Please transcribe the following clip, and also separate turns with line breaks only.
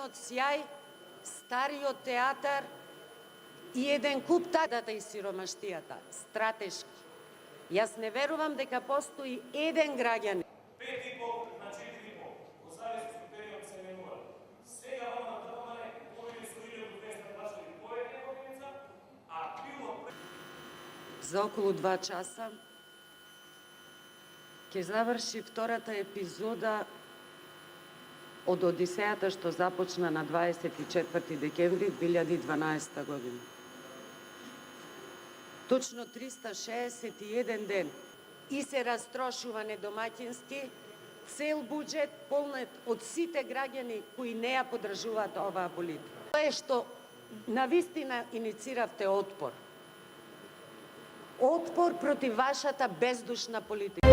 Црвениот сјај, Стариот театар и еден куп дата и сиромаштијата, стратешки. Јас не верувам дека постои еден граѓанин.
5,5 на 4,5. Во зависност од период се менува. Сега вама даваме овие со 1200 плачали по една годиница, а било
За околу 2 часа ќе заврши втората епизода од Одисејата што започна на 24 декември 2012 година. Точно 361 ден и се растрошува недомаќински, цел буџет полнет од сите граѓани кои не ја поддржуваат оваа политика. Тоа е што навистина иницииравте отпор. Отпор против вашата бездушна политика.